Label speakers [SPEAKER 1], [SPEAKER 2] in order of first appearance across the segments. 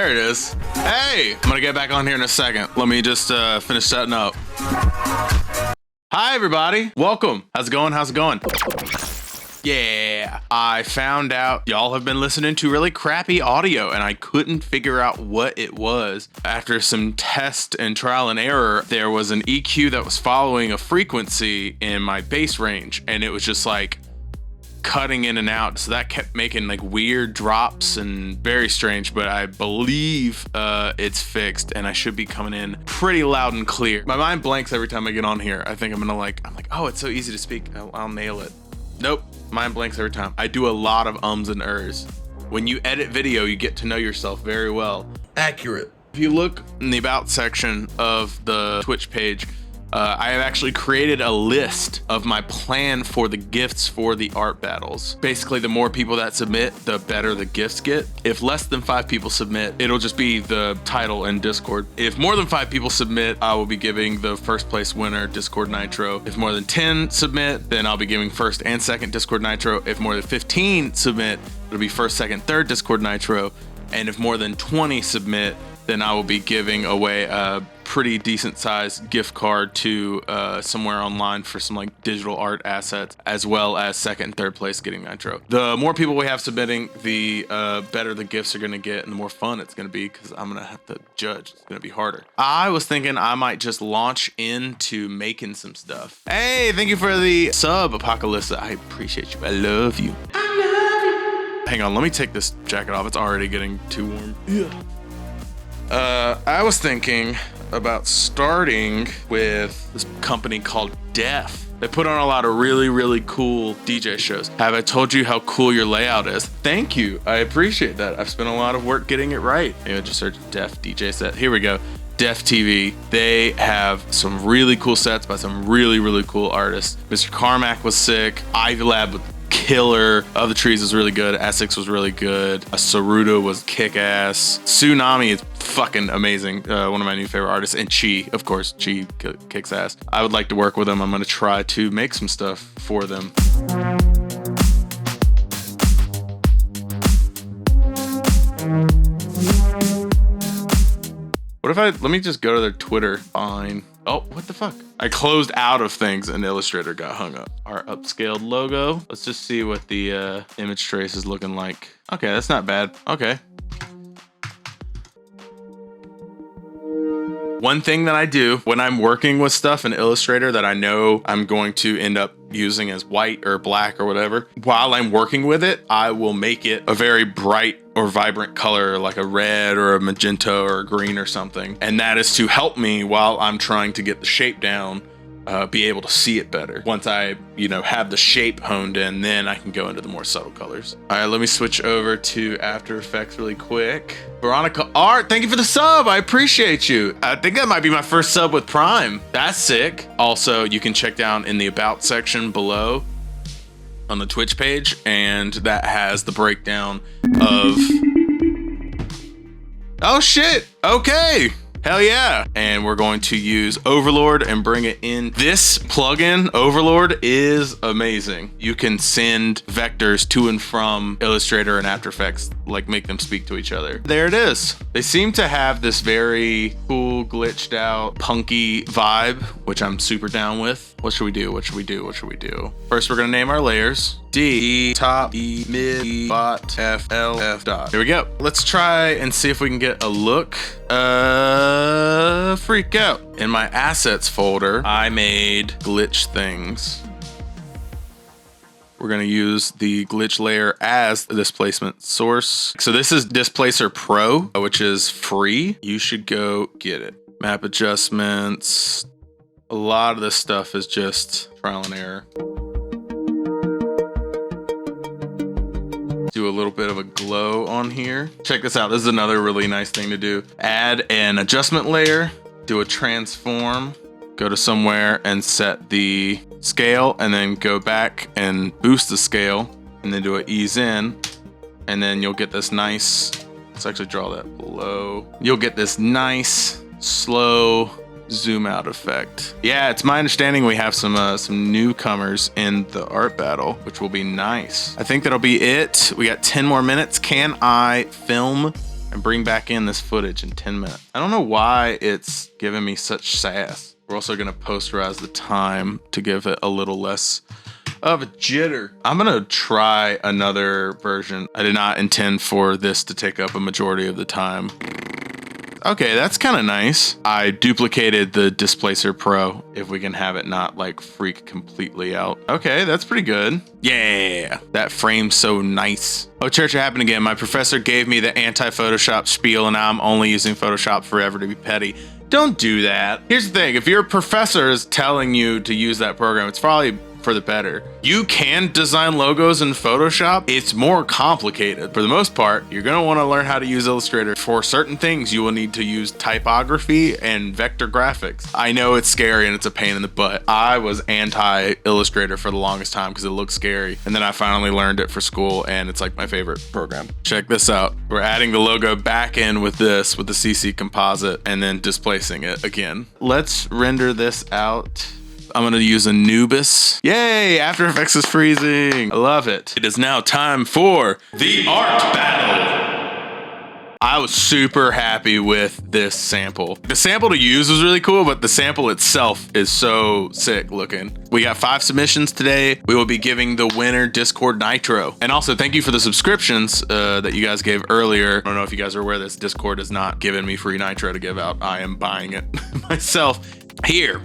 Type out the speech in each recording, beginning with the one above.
[SPEAKER 1] There it is. Hey, I'm gonna get back on here in a second. Let me just finish setting up. Hi, everybody. Welcome. How's it going? How's it going? Yeah, I found out y'all have been listening to really crappy audio and I couldn't figure out what it was. After some test and trial and error, there was an EQ that was following a frequency in my bass range and it was just like cutting in and out. So that kept making like weird drops and very strange, but I believe it's fixed and I should be coming in pretty loud and clear. My mind blanks every time I get on here. I think I'm like, oh, it's so easy to speak. I'll nail it. Nope. Mind blanks every time. I do a lot of ums and ers. When you edit video, you get to know yourself very well. Accurate. If you look in the about section of the Twitch page, I have actually created a list of my plan for the gifts for the art battles. Basically, the more people that submit, the better the gifts get. If less than 5 people submit, it'll just be the title in Discord. If more than 5 people submit, I will be giving the first place winner Discord Nitro. If more than 10 submit, then I'll be giving first and second Discord Nitro. If more than 15 submit, it'll be first, second, third Discord Nitro. And if more than 20 submit, then I will be giving away a pretty decent sized gift card to somewhere online for some like digital art assets, as well as second and third place getting Nitro. The more people we have submitting, the better the gifts are gonna get and the more fun it's gonna be because I'm gonna have to judge. It's gonna be harder. I was thinking I might just launch into making some stuff. Hey, thank you for the sub, Apocalypse. I appreciate you. I love you. Hang on, let me take this jacket off. It's already getting too warm. Yeah. I was thinking about starting with this company called Def. They put on a lot of really, really cool DJ shows. Have I told you how cool your layout is? Thank you. I appreciate that. I've spent a lot of work getting it right. Maybe just search Def DJ set. Here we go. Def TV. They have some really cool sets by some really, really cool artists. Mr. Carmack was sick. Ivy Lab was killer. Of the Trees was really good. Essex was really good. Saruda was kick-ass. Tsunami is fucking amazing. One of my new favorite artists. And Chi, of course. Chi kicks ass. I would like to work with them. I'm going to try to make some stuff for them. What if let me just go to their Twitter. Fine. Oh, what the fuck? I closed out of things and Illustrator got hung up. Our upscaled logo. Let's just see what the image trace is looking like. Okay, that's not bad. Okay. One thing that I do when I'm working with stuff in Illustrator that I know I'm going to end up using as white or black or whatever, while I'm working with it, I will make it a very bright or vibrant color, like a red or a magenta or a green or something. And that is to help me while I'm trying to get the shape down, be able to see it better. Once I, have the shape honed in, then I can go into the more subtle colors. All right, let me switch over to After Effects really quick. Veronica Art, thank you for the sub. I appreciate you. I think that might be my first sub with Prime. That's sick. Also, you can check down in the About section below on the Twitch page, and that has the breakdown of... Oh shit, okay. Hell yeah. And we're going to use Overlord and bring it in. This plugin, Overlord, is amazing. You can send vectors to and from Illustrator and After Effects, like make them speak to each other. There it is. They seem to have this very cool, glitched out, punky vibe, which I'm super down with. What should we do? What should we do? What should we do? First, we're gonna name our layers. D, top, E, mid, E, bot, F, L, F, dot. Here we go. Let's try and see if we can get a look. Freak out. In my assets folder, I made glitch things. We're gonna use the glitch layer as the displacement source. So this is Displacer Pro, which is free. You should go get it. Map adjustments. A lot of this stuff is just trial and error. Do a little bit of a glow on here. Check this out. This is another really nice thing to do. Add an adjustment layer, do a transform, go to somewhere and set the scale, and then go back and boost the scale, and then do an ease in, and then you'll get this nice, let's actually draw that below. You'll get this nice, slow, zoom out effect. Yeah, it's my understanding we have some newcomers in the art battle, which will be nice. I think that'll be it. We got 10 more minutes. Can I film and bring back in this footage in 10 minutes. I don't know why it's giving me such sass. We're also gonna posterize the time to give it a little less of a jitter. I'm gonna try another version. I did not intend for this to take up a majority of the time. Okay, that's kind of nice. I duplicated the Displacer Pro if we can have it not like freak completely out. Okay, that's pretty good. Yeah, that frame's so nice. Oh, church, it happened again. My professor gave me the anti-Photoshop spiel and now I'm only using Photoshop forever to be petty. Don't do that. Here's the thing. If your professor is telling you to use that program, it's probably for the better. You can design logos in Photoshop. It's more complicated. For the most part, you're gonna wanna learn how to use Illustrator. For certain things, you will need to use typography and vector graphics. I know it's scary and it's a pain in the butt. I was anti-Illustrator for the longest time because it looked scary. And then I finally learned it for school and it's like my favorite program. Check this out. We're adding the logo back in with this, with the CC composite, and then displacing it again. Let's render this out. I'm gonna use Anubis. Yay, After Effects is freezing. I love it. It is now time for the art battle. I was super happy with this sample. The sample to use was really cool, but the sample itself is so sick looking. We got 5 submissions today. We will be giving the winner Discord Nitro. And also thank you for the subscriptions that you guys gave earlier. I don't know if you guys are aware this, Discord is not giving me free Nitro to give out. I am buying it myself. Here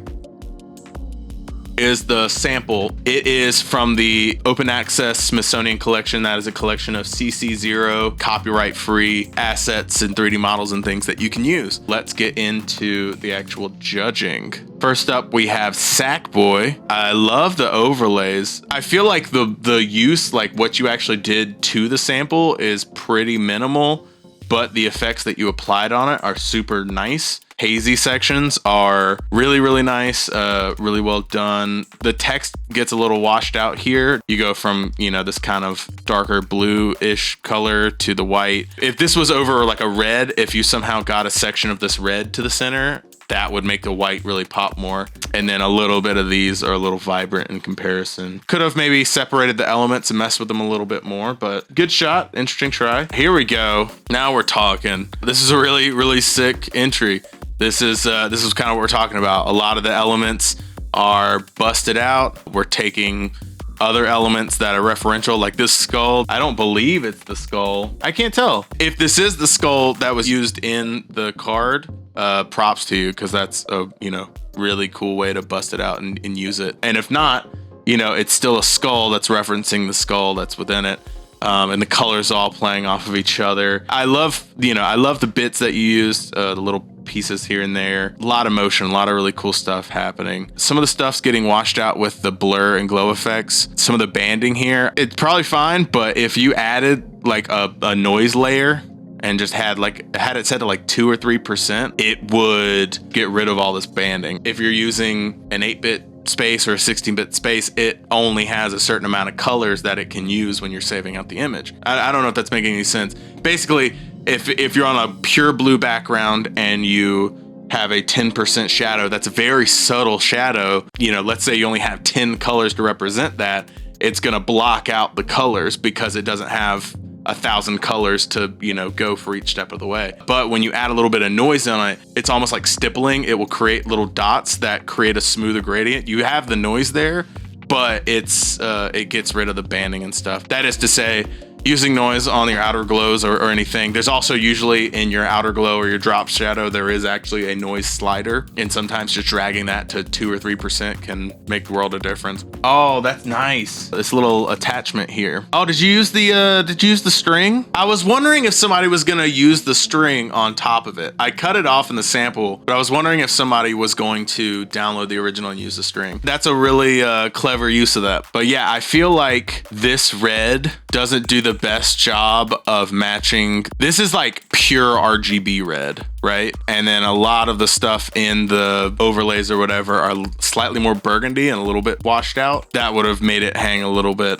[SPEAKER 1] is the sample. It is from the Open Access Smithsonian Collection. That is a collection of CC0 copyright free assets and 3D models and things that you can use. Let's get into the actual judging. First up, we have Sackboy. I love the overlays. I feel like the use, like what you actually did to the sample is pretty minimal, but the effects that you applied on it are super nice. Hazy sections are really, really nice, really well done. The text gets a little washed out here. You go from, you know, this kind of darker blue-ish color to the white. If this was over like a red, if you somehow got a section of this red to the center, that would make the white really pop more. And then a little bit of these are a little vibrant in comparison. Could have maybe separated the elements and messed with them a little bit more, but good shot, interesting try. Here we go. Now we're talking. This is a really, really sick entry. This is kind of what we're talking about. A lot of the elements are busted out. We're taking other elements that are referential, like this skull. I don't believe it's the skull. I can't tell. If this is the skull that was used in the card, props to you, because that's a, you know, really cool way to bust it out and use it. And if not, you know, it's still a skull that's referencing the skull that's within it. And the colors all playing off of each other. I love the bits that you used, the little pieces here and there. A lot of motion, a lot of really cool stuff happening. Some of the stuff's getting washed out with the blur and glow effects. Some of the banding here, it's probably fine, but if you added like a noise layer and just had it set to like 2 or 3%, it would get rid of all this banding. If you're using an 8-bit space or a 16-bit space, it only has a certain amount of colors that it can use when you're saving out the image. I don't know if that's making any sense. Basically, if you're on a pure blue background and you have a 10% shadow, that's a very subtle shadow. You know, let's say you only have 10 colors to represent that, it's gonna block out the colors because it doesn't have 1,000 colors to, you know, go for each step of the way. But when you add a little bit of noise on it, it's almost like stippling. It will create little dots that create a smoother gradient. You have the noise there, but it gets rid of the banding and stuff. That is to say, using noise on your outer glows or anything. There's also usually in your outer glow or your drop shadow, there is actually a noise slider. And sometimes just dragging that to 2 or 3% can make the world of difference. Oh, that's nice. This little attachment here. Oh, did you use the string? I was wondering if somebody was gonna use the string on top of it. I cut it off in the sample, but I was wondering if somebody was going to download the original and use the string. That's a really clever use of that. But yeah, I feel like this red doesn't do the best job of matching. This is like pure RGB red, right? And then a lot of the stuff in the overlays or whatever are slightly more burgundy and a little bit washed out. That would have made it hang a little bit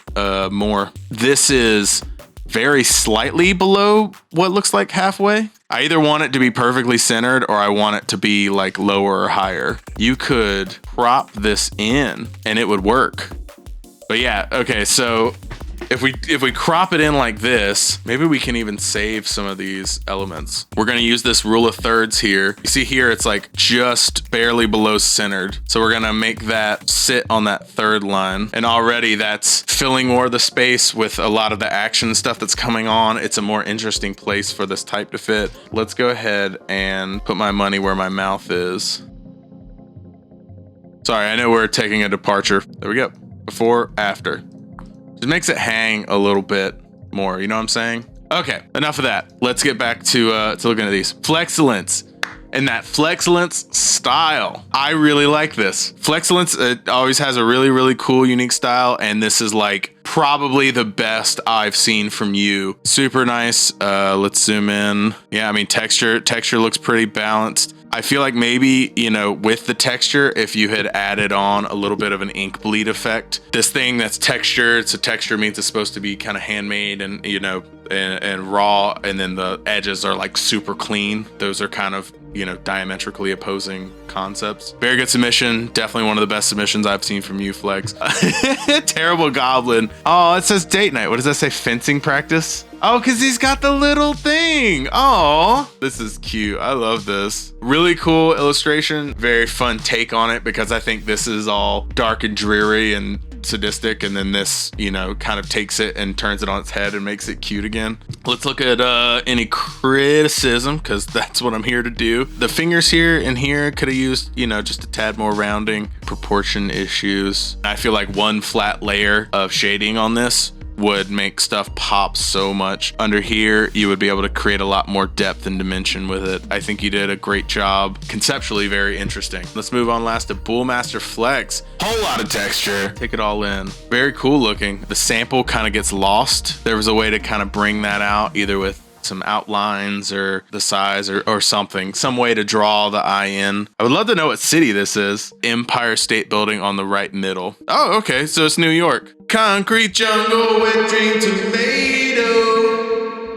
[SPEAKER 1] more. This is very slightly below what looks like halfway. I either want it to be perfectly centered or I want it to be like lower or higher. You could crop this in and it would work. But yeah, okay, so If we crop it in like this, maybe we can even save some of these elements. We're gonna use this rule of thirds here. You see here, it's like just barely below centered. So we're gonna make that sit on that third line. And already that's filling more of the space with a lot of the action stuff that's coming on. It's a more interesting place for this type to fit. Let's go ahead and put my money where my mouth is. Sorry, I know we're taking a departure. There we go. Before, after. Just makes it hang a little bit more, you know what I'm saying? Okay, enough of that. Let's get back to looking at these. Flexcellence. And that Flexcellence style. I really like this. Flexcellence, it always has a really, really cool, unique style. And this is like probably the best I've seen from you. Super nice. Let's zoom in. Yeah, I mean, texture looks pretty balanced. I feel like maybe, you know, with the texture, if you had added on a little bit of an ink bleed effect, this thing that's textured, so texture means it's supposed to be kind of handmade and, you know, and raw, and then the edges are like super clean. Those are kind of, you know, diametrically opposing concepts. Very good submission. Definitely one of the best submissions I've seen from you, Flex. Terrible goblin. Oh, it says date night. What does that say? Fencing practice? Oh, because he's got the little thing. Oh, this is cute. I love this. Really cool illustration. Very fun take on it, because I think this is all dark and dreary and sadistic, and then this, you know, kind of takes it and turns it on its head and makes it cute again. Let's look at any criticism, because that's what I'm here to do. The fingers here and here could have used, you know, just a tad more rounding. Proportion issues. I feel like one flat layer of shading on this would make stuff pop so much. Under here, you would be able to create a lot more depth and dimension with it. I think you did a great job. Conceptually very interesting. Let's move on last to Bullmaster Flex. Whole lot of texture. Take it all in. Very cool looking. The sample kind of gets lost. There was a way to kind of bring that out, either with some outlines or the size or something, some way to draw the eye in. I would love to know what city this is. Empire State Building on the right middle. Oh, okay, so it's New York. Concrete jungle with green tomato.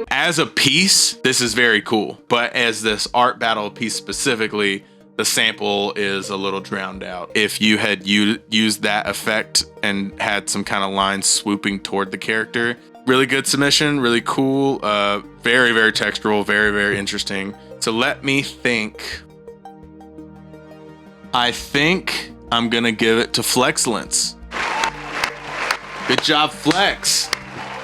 [SPEAKER 1] As a piece, this is very cool, but as this art battle piece specifically, the sample is a little drowned out. If you had used that effect and had some kind of line swooping toward the character, really good submission, really cool, very, very textural, very, very interesting. So let me think. I think I'm gonna give it to Flexcellence. Good job, Flex.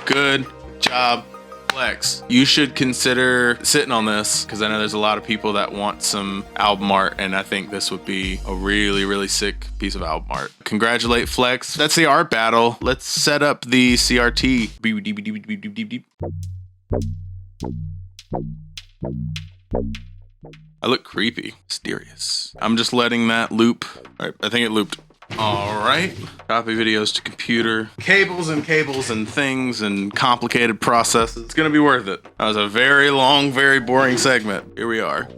[SPEAKER 1] Good job, Flex. You should consider sitting on this, because I know there's a lot of people that want some album art, and I think this would be a really, really sick piece of album art. Congratulate Flex. That's the art battle. Let's set up the CRT. I look creepy. Mysterious. I'm just letting that loop. All right, I think it looped. All right, copy videos to computer. Cables and things and complicated processes. It's gonna be worth it. That was a very long, very boring segment. Here we are.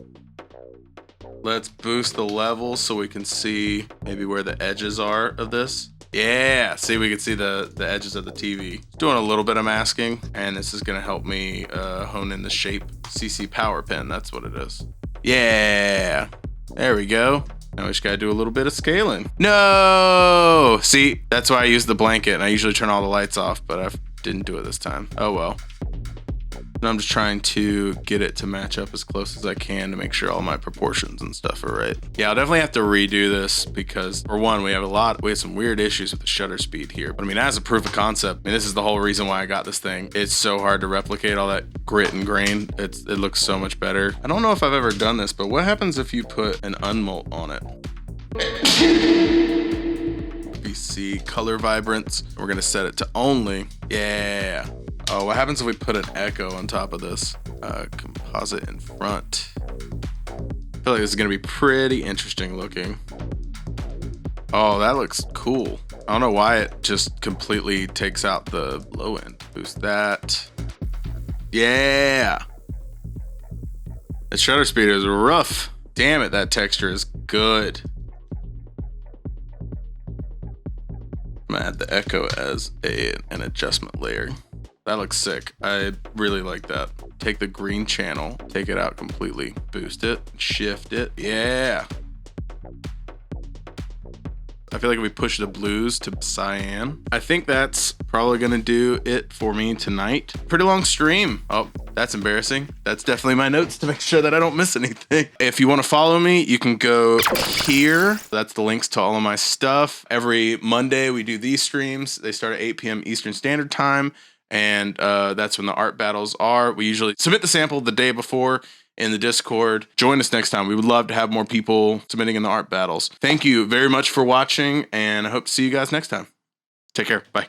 [SPEAKER 1] Let's boost the levels so we can see maybe where the edges are of this. Yeah, see, we can see the edges of the TV. Doing a little bit of masking, and this is gonna help me hone in the shape. CC Power Pen, that's what it is. Yeah, there we go. Now we just gotta do a little bit of scaling. No! See, that's why I use the blanket, and I usually turn all the lights off, but I didn't do it this time. Oh well. And I'm just trying to get it to match up as close as I can to make sure all my proportions and stuff are right. Yeah, I'll definitely have to redo this because, for one, we have some weird issues with the shutter speed here. But I mean, as a proof of concept, I mean, this is the whole reason why I got this thing. It's so hard to replicate all that grit and grain. It looks so much better. I don't know if I've ever done this, but what happens if you put an unmult on it? VC color vibrance. We're gonna set it to only. Yeah. Oh, what happens if we put an echo on top of this? Composite in front. I feel like this is gonna be pretty interesting looking. Oh, that looks cool. I don't know why it just completely takes out the low end. Boost that. Yeah. The shutter speed is rough. Damn it, that texture is good. I'm gonna add the echo as an adjustment layer. That looks sick. I really like that. Take the green channel, take it out completely, boost it, shift it. Yeah. I feel like we push the blues to cyan. I think that's probably gonna do it for me tonight. Pretty long stream. Oh, that's embarrassing. That's definitely my notes to make sure that I don't miss anything. If you want to follow me, you can go here. That's the links to all of my stuff. Every Monday we do these streams. They start at 8 p.m. Eastern Standard Time, and that's when the art battles are. We usually submit the sample the day before in the Discord. Join us next time. We would love to have more people submitting in the art battles. Thank you very much for watching, and I hope to see you guys next time. Take care. Bye.